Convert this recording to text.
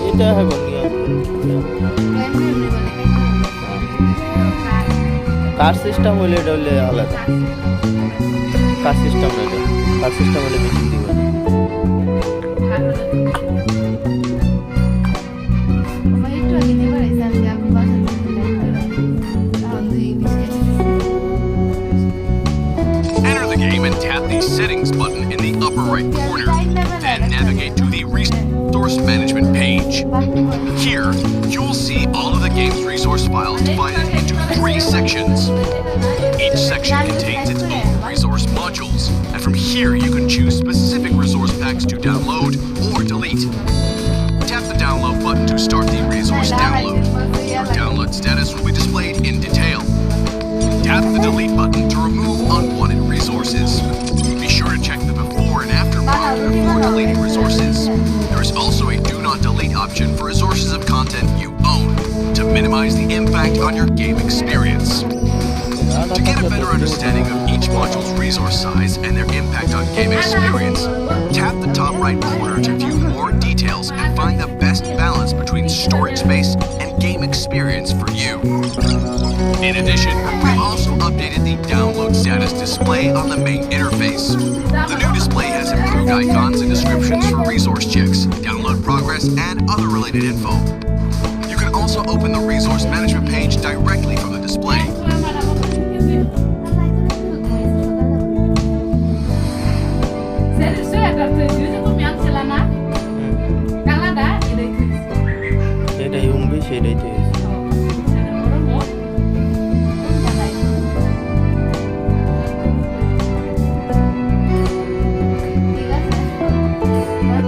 এটা হবে কার সিস্টেম হলে এটা হলে আলাদা কার সিস্টেম হলে বেশি দিবে Enter the game and tap the settings button in the upper right corner. Then navigate to the resource management page. Here, you'll see all of the game's resource files divided into 3 sections. Each section contains its own resource modules, and from here you can choose specific resource packs to download or delete. Tap the download button to start the resource download. Your download status will be displayed in detail. Tap the delete button to remove unwanted resources. Be sure to check the before and after prompt before deleting resources. There is also a do not delete option for resources of content you own to minimize the impact on your game experience. To get a better understanding of each module's resource size and their impact on game experience, tap the top right corner to view more details and find the best balance between storage space and game experience for you. In addition, we've also updated the download status display on the main interface. The new display has improved icons and descriptions for resource checks, download progress, and other related info. You can also open the resource management page directly from the display. Sen de şey yaparsın.